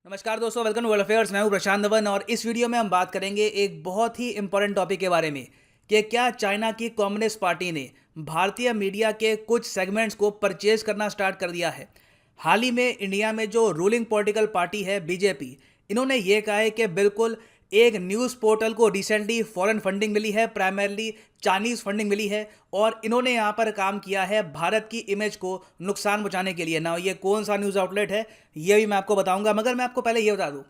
नमस्कार दोस्तों, welcome to world affairs. मैं हूं प्रशांत धवन और इस वीडियो में हम बात करेंगे एक बहुत ही इंपॉर्टेंट टॉपिक के बारे में कि क्या चाइना की कम्युनिस्ट पार्टी ने भारतीय मीडिया के कुछ सेगमेंट्स को परचेज करना स्टार्ट कर दिया है। हाल ही में इंडिया में जो रूलिंग पॉलिटिकल पार्टी है बीजेपी, इन्होंने ये कहा है कि बिल्कुल एक न्यूज़ पोर्टल को रिसेंटली फॉरेन फंडिंग मिली है, प्राइमरली चाइनीज़ फंडिंग मिली है और इन्होंने यहाँ पर काम किया है भारत की इमेज को नुकसान पहुँचाने के लिए। ना ये कौन सा न्यूज़ आउटलेट है ये भी मैं आपको बताऊंगा, मगर मैं आपको पहले ये बता दूं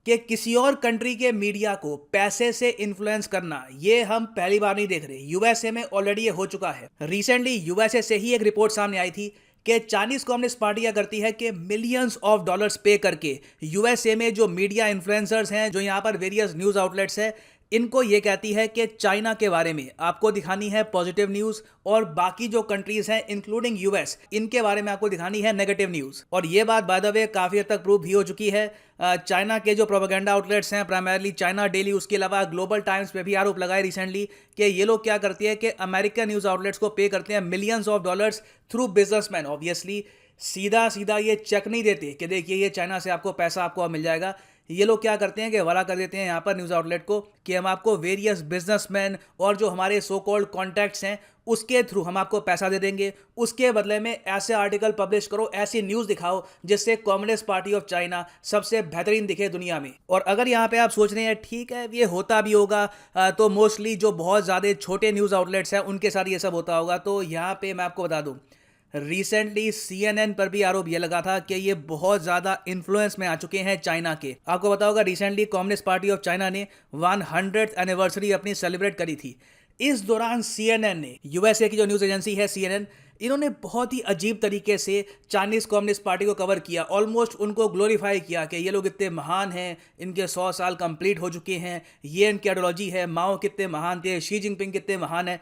कि किसी और कंट्री के मीडिया को पैसे से इन्फ्लुएंस करना ये हम पहली बार नहीं देख रहे। यूएसए में ऑलरेडी ये हो चुका है। रिसेंटली यूएसए से ही एक रिपोर्ट सामने आई थी कि चाइनीज कम्युनिस्ट पार्टी क्या करती है कि मिलियंस ऑफ डॉलर्स पे करके यूएसए में जो मीडिया इन्फ्लुएंसर्स हैं, जो यहाँ पर वेरियस न्यूज़ आउटलेट्स हैं, इनको ये कहती है कि चाइना के बारे में आपको दिखानी है पॉजिटिव न्यूज़ और बाकी जो कंट्रीज हैं इंक्लूडिंग यूएस, इनके बारे में आपको दिखानी है नेगेटिव न्यूज़। और ये बात बाय द वे काफ़ी हद तक प्रूव भी हो चुकी है। चाइना के जो प्रोपेगेंडा आउटलेट्स हैं, प्राइमरली चाइना डेली, उसके अलावा ग्लोबल टाइम्स पे भी आरोप लगाए रिसेंटली कि ये लोग क्या करती है कि अमेरिकन न्यूज़ आउटलेट्स को पे करते हैं millions of dollars through businessman. Obviously सीधा सीधा ये चेक नहीं देते कि देखिए ये चाइना से आपको पैसा आपको मिल जाएगा। ये लोग क्या करते हैं कि हवाला कर देते हैं यहाँ पर न्यूज़ आउटलेट को कि हम आपको वेरियस बिजनेसमैन और जो हमारे सो कॉल्ड कॉन्टैक्ट्स हैं उसके थ्रू हम आपको पैसा दे देंगे, उसके बदले में ऐसे आर्टिकल पब्लिश करो, ऐसी न्यूज़ दिखाओ जिससे कम्युनिस्ट पार्टी ऑफ चाइना सबसे बेहतरीन दिखे दुनिया में। और अगर यहाँ पे आप सोच रहे हैं ठीक है ये होता भी होगा, तो मोस्टली जो बहुत ज़्यादा छोटे न्यूज़ आउटलेट्स हैं उनके साथ ये सब होता होगा। तो यहाँ पे मैं आपको बता दूँ, रिसेंटली सीएनएन पर भी आरोप यह लगा था कि ये बहुत ज़्यादा इन्फ्लुएंस में आ चुके हैं चाइना के। आपको पता होगा recently communist party of China ने 100th एनिवर्सरी अपनी सेलिब्रेट करी थी। इस दौरान सीएनएन ने, यूएसए की जो न्यूज़ एजेंसी है सीएनएन, इन्होंने बहुत ही अजीब तरीके से चाइनीज कम्युनिस्ट पार्टी को कवर किया, ऑलमोस्ट उनको ग्लोरीफाई किया कि ये लोग इतने महान हैं, इनके 100 साल कंप्लीट हो चुके हैं, ये इनकी आइडियोलॉजी है, माओ कितने महान थे, शी जिनपिंग कितने महान है।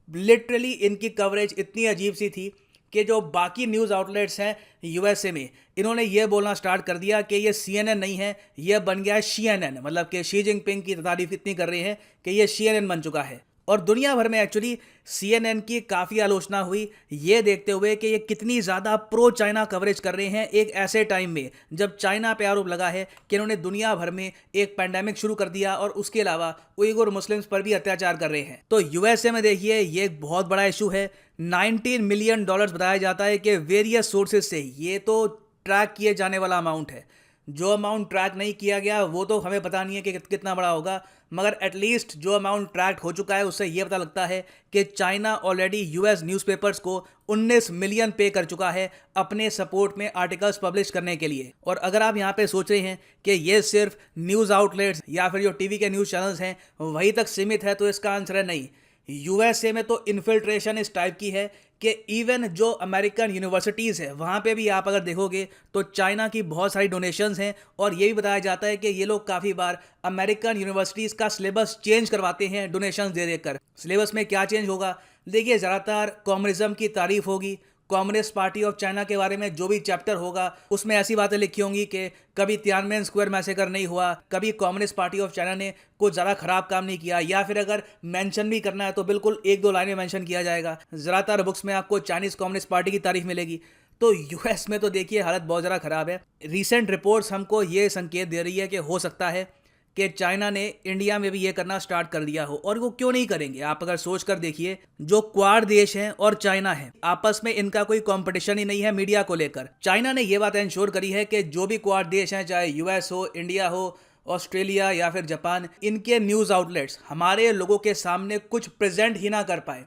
लिटरली इनकी कवरेज इतनी अजीब सी थी कि जो बाकी न्यूज़ आउटलेट्स हैं यूएसए में, इन्होंने ये बोलना स्टार्ट कर दिया कि ये सीएनएन नहीं है, ये बन गया है शीएनएन। मतलब कि शी जिनपिंग की तारीफ इतनी कर रहे हैं कि ये शीएनएन बन चुका है। और दुनिया भर में एक्चुअली सीएनएन की काफ़ी आलोचना हुई, ये देखते हुए कि ये कितनी ज़्यादा प्रो चाइना कवरेज कर रहे हैं एक ऐसे टाइम में जब चाइना पे आरोप लगा है कि इन्होंने दुनिया भर में एक पैंडेमिक शुरू कर दिया और उसके अलावा उइगुर मुस्लिम्स पर भी अत्याचार कर रहे हैं। तो यूएसए में देखिए ये एक बहुत बड़ा इशू है। 19 मिलियन डॉलर्स बताया जाता है कि वेरियस सोर्सेज से, ये तो ट्रैक किए जाने वाला अमाउंट है। जो अमाउंट ट्रैक नहीं किया गया वो तो हमें पता नहीं है कि कितना बड़ा होगा, मगर एटलीस्ट जो अमाउंट ट्रैक हो चुका है उससे ये पता लगता है कि चाइना ऑलरेडी यूएस न्यूज़पेपर्स को 19 मिलियन पे कर चुका है अपने सपोर्ट में आर्टिकल्स पब्लिश करने के लिए। और अगर आप यहाँ पे सोच रहे हैं कि ये सिर्फ न्यूज़ आउटलेट्स या फिर जो टीवी के न्यूज़ चैनल्स हैं वहीं तक सीमित है, तो इसका आंसर है नहीं। यूएसए में तो इन्फिल्ट्रेशन इस टाइप की है कि इवन जो अमेरिकन यूनिवर्सिटीज़ है वहाँ पे भी आप अगर देखोगे तो चाइना की बहुत सारी डोनेशंस हैं। और ये भी बताया जाता है कि ये लोग काफ़ी बार अमेरिकन यूनिवर्सिटीज़ का सिलेबस चेंज करवाते हैं डोनेशंस दे देकर। सिलेबस में क्या चेंज होगा? देखिए, ज़्यादातर कम्युनिज्म की तारीफ होगी, कम्युनिस्ट पार्टी ऑफ चाइना के बारे में जो भी चैप्टर होगा उसमें ऐसी बातें लिखी होंगी कि कभी तियानमेन स्क्वायर मैसेकर नहीं हुआ, कभी कम्युनिस्ट पार्टी ऑफ चाइना ने कुछ ज़्यादा खराब काम नहीं किया, या फिर अगर मेंशन भी करना है तो बिल्कुल एक दो लाइनें मेंशन किया जाएगा। ज़्यादातर बुक्स में आपको चाइनीज़ कम्युनिस्ट पार्टी की तारीफ मिलेगी। तो यूएस में तो देखिए हालत बहुत ज़्यादा ख़राब है। रिसेंट रिपोर्ट्स हमको ये संकेत दे रही है कि हो सकता है कि चाइना ने इंडिया में भी ये करना स्टार्ट कर दिया हो। और वो क्यों नहीं करेंगे? आप अगर सोच कर देखिए, जो क्वाड देश हैं और चाइना है, आपस में इनका कोई कंपटीशन ही नहीं है मीडिया को लेकर। चाइना ने ये बात इंश्योर करी है कि जो भी क्वाड देश हैं, चाहे यूएस हो, इंडिया हो, ऑस्ट्रेलिया या फिर जापान, इनके न्यूज़ आउटलेट्स हमारे लोगों के सामने कुछ प्रेजेंट ही ना कर पाए।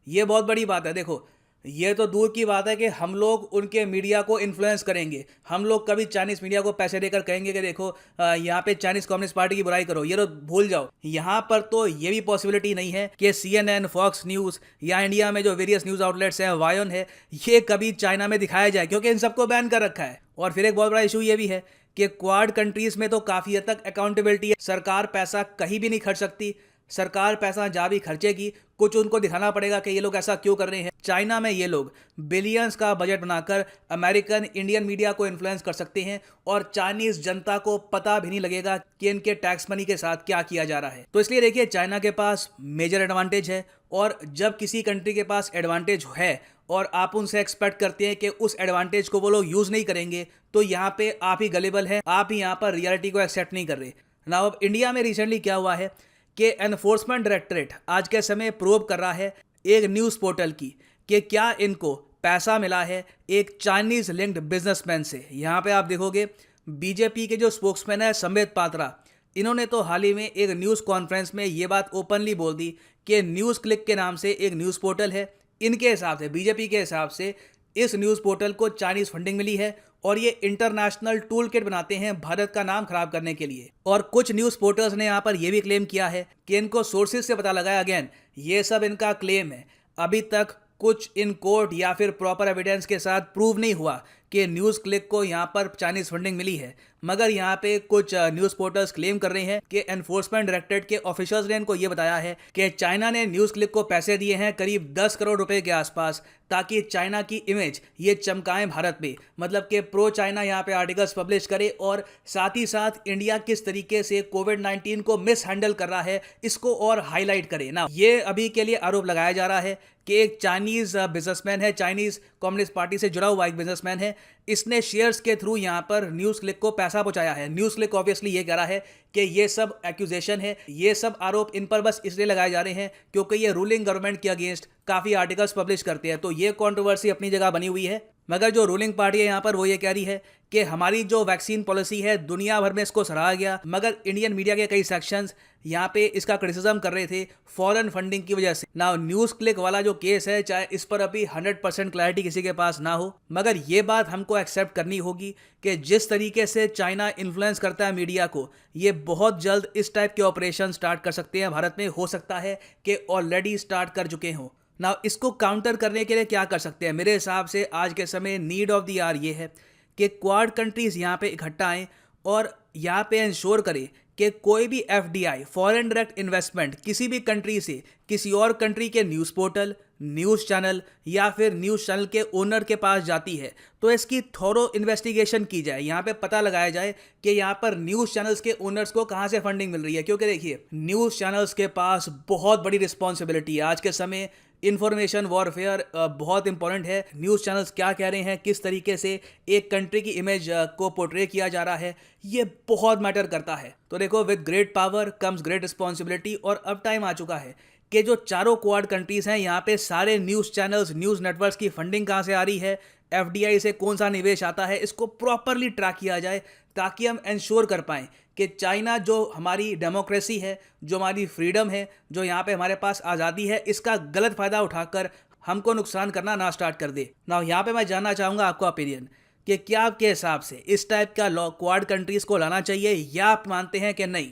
ये बहुत बड़ी बात है। देखो, ये तो दूर की बात है कि हम लोग उनके मीडिया को इन्फ्लुएंस करेंगे, हम लोग कभी चाइनीज़ मीडिया को पैसे देकर कहेंगे कि देखो यहाँ पे चाइनीज़ कम्युनिस्ट पार्टी की बुराई करो, ये तो भूल जाओ। यहाँ पर तो ये भी पॉसिबिलिटी नहीं है कि सीएनएन, फॉक्स न्यूज़ या इंडिया में जो वेरियस न्यूज़ आउटलेट्स हैं, वायोन है, ये कभी चाइना में दिखाया जाए, क्योंकि इन सबको बैन कर रखा है। और फिर एक बहुत बड़ा इशू ये भी है कि क्वाड कंट्रीज़ में तो काफ़ी हद तक अकाउंटेबिलिटी है, सरकार पैसा कहीं भी नहीं खर्च सकती, सरकार पैसा जहाँ भी खर्चेगी कुछ उनको दिखाना पड़ेगा कि ये लोग ऐसा क्यों कर रहे हैं। चाइना में ये लोग बिलियंस का बजट बनाकर अमेरिकन इंडियन मीडिया को इन्फ्लुएंस कर सकते हैं और चाइनीज जनता को पता भी नहीं लगेगा कि इनके टैक्स मनी के साथ क्या किया जा रहा है। तो इसलिए देखिए, चाइना के पास मेजर एडवांटेज है, और जब किसी कंट्री के पास एडवांटेज है और आप उनसे एक्सपेक्ट करते हैं कि उस एडवांटेज को वो लोग यूज नहीं करेंगे, तो यहाँ पे आप ही गलेबल हैं, आप ही यहाँ पर रियलिटी को एक्सेप्ट नहीं कर रहे। ना अब इंडिया में रिसेंटली क्या हुआ है कि एनफोर्समेंट डायरेक्टरेट आज के समय प्रोब कर रहा है एक न्यूज़ पोर्टल की कि क्या इनको पैसा मिला है एक चाइनीज लिंक्ड बिजनेसमैन से। यहाँ पे आप देखोगे बीजेपी के जो स्पोक्समैन है संबित पात्रा, इन्होंने तो हाल ही में एक न्यूज़ कॉन्फ्रेंस में ये बात ओपनली बोल दी कि न्यूज़ क्लिक के नाम से एक न्यूज़ पोर्टल है, इनके हिसाब से, बीजेपी के हिसाब से इस न्यूज़ पोर्टल को चाइनीज फंडिंग मिली है और ये इंटरनेशनल टूल किट बनाते हैं भारत का नाम खराब करने के लिए। और कुछ न्यूज़ पोर्टल्स ने यहाँ पर यह भी क्लेम किया है कि इनको सोर्सेज से पता लगा है। अगेन, ये सब इनका क्लेम है, अभी तक कुछ इन कोर्ट या फिर प्रॉपर एविडेंस के साथ प्रूव नहीं हुआ कि न्यूज़ क्लिक को यहाँ पर चाइनीज फंडिंग मिली है। मगर यहाँ पे कुछ न्यूज़ पोर्टल्स क्लेम कर रहे हैं कि एनफोर्समेंट डायरेक्टरेट के ऑफिसर्स ने इनको ये बताया है कि चाइना ने न्यूज़ क्लिक को पैसे दिए हैं करीब 10 करोड़ रुपए के आसपास, ताकि चाइना की इमेज ये चमकाएं भारत में, मतलब कि प्रो चाइना यहाँ पे आर्टिकल्स पब्लिश करे और साथ ही साथ इंडिया किस तरीके से कोविड-19 को मिस हैंडल कर रहा है इसको और हाईलाइट करे ना। ये अभी के लिए आरोप लगाया जा रहा है कि एक चाइनीज बिजनेसमैन है, चाइनीज कम्युनिस्ट पार्टी से जुड़ा हुआ एक बिजनेसमैन है, इसने शेयर्स के थ्रू यहाँ पर न्यूज़ क्लिक को पैसा पहुंचाया है। न्यूज़ क्लिक ऑब्वियसली ये कह रहा है कि ये सब एक्यूजेशन है, ये सब आरोप इन पर बस इसलिए लगाए जा रहे हैं क्योंकि ये रूलिंग गवर्नमेंट के अगेंस्ट काफ़ी आर्टिकल्स पब्लिश करते हैं। तो ये कंट्रोवर्सी अपनी जगह बनी हुई है, मगर जो रूलिंग पार्टी है यहाँ पर वो ये कह रही है कि हमारी जो वैक्सीन पॉलिसी है दुनिया भर में इसको सराहा गया, मगर इंडियन मीडिया के कई सेक्शंस यहाँ पे इसका क्रिटिसिज्म कर रहे थे फॉरेन फंडिंग की वजह से। ना न्यूज़ क्लिक वाला जो केस है, चाहे इस पर अभी 100% क्लैरिटी किसी के पास ना हो, मगर ये बात हमको एक्सेप्ट करनी होगी कि जिस तरीके से चाइना इन्फ्लुएंस करता है मीडिया को, ये बहुत जल्द इस टाइप के ऑपरेशन स्टार्ट कर सकते हैं भारत में। हो सकता है कि ऑलरेडी स्टार्ट कर चुके हों। ना इसको काउंटर करने के लिए क्या कर सकते हैं? मेरे हिसाब से आज के समय नीड ऑफ द आवर ये है कि क्वाड कंट्रीज यहाँ पे इकट्ठा आएँ और यहाँ पे इंश्योर करें कि कोई भी एफडीआई, फॉरेन डायरेक्ट इन्वेस्टमेंट, किसी भी कंट्री से किसी और कंट्री के न्यूज़ पोर्टल, न्यूज़ चैनल या फिर न्यूज़ चैनल के ओनर के पास जाती है तो इसकी थोरो इन्वेस्टिगेशन की जाए। यहाँ पे पता लगाया जाए कि यहाँ पर न्यूज़ चैनल्स के ओनर्स को कहाँ से फंडिंग मिल रही है, क्योंकि देखिए न्यूज़ चैनल्स के पास बहुत बड़ी रिस्पॉन्सिबिलिटी है। आज के समय इन्फॉर्मेशन वॉरफेयर बहुत इंपॉर्टेंट है। न्यूज़ चैनल्स क्या कह रहे हैं, किस तरीके से एक कंट्री की इमेज को पोर्ट्रे किया जा रहा है, ये बहुत मैटर करता है। तो देखो, with great power comes great responsibility. और अब टाइम आ चुका है कि जो चारों क्वाड कंट्रीज हैं, यहाँ पे सारे न्यूज़ चैनल्स, न्यूज़ नेटवर्क्स की फंडिंग कहाँ से आ रही है, एफडीआई से कौन सा निवेश आता है, इसको प्रॉपरली ट्रैक किया जाए ताकि हम इंश्योर कर पाएँ कि चाइना जो हमारी डेमोक्रेसी है, जो हमारी फ्रीडम है, जो यहाँ पे हमारे पास आज़ादी है, इसका गलत फ़ायदा उठाकर हमको नुकसान करना ना स्टार्ट कर दे ना। यहाँ पे मैं जानना चाहूँगा आपका ओपिनियन कि क्या आपके हिसाब से इस टाइप का लॉ क्वाड कंट्रीज़ को लाना चाहिए, या आप मानते हैं कि नहीं,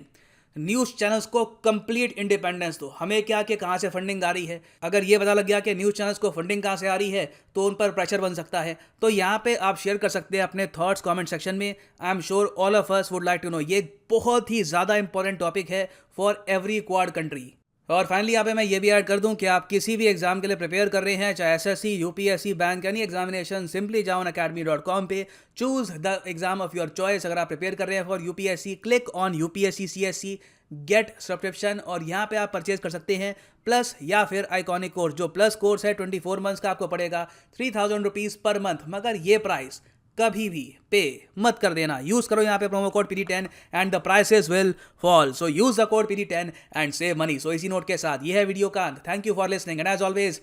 न्यूज़ चैनल्स को कंप्लीट इंडिपेंडेंस दो, हमें क्या कि कहाँ से फंडिंग आ रही है। अगर ये पता लग गया कि न्यूज़ चैनल्स को फंडिंग कहाँ से आ रही है तो उन पर प्रेशर बन सकता है। तो यहाँ पे आप शेयर कर सकते हैं अपने थॉट्स कमेंट सेक्शन में। I am sure all of us would like to know. ये बहुत ही ज़्यादा इंपॉर्टेंट टॉपिक है फॉर एवरी क्वाड कंट्री। और फाइनली यहाँ पे मैं ये भी ऐड कर दूं कि आप किसी भी एग्जाम के लिए प्रिपेयर कर रहे हैं, चाहे SSC, UPSC, bank, any examination, simply जाओ academy.com पे, choose the exam of your choice. अगर आप प्रिपेयर कर रहे हैं for UPSC, click on UPSC CSC get subscription और यहाँ पे आप परचेज कर सकते हैं प्लस या फिर आइकॉनिक कोर्स। जो प्लस कोर्स है 24 मंथ्स का, आपको पड़ेगा 3000 रुपीज़ पर मंथ। मगर ये प्राइस कभी भी पे मत कर देना। यूज करो यहाँ पे promo code PD10 and the prices will fall. So use the code PD10 and save money. So इसी नोट के साथ ये है वीडियो का अंत। Thank you for listening and as always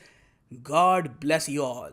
God bless you all.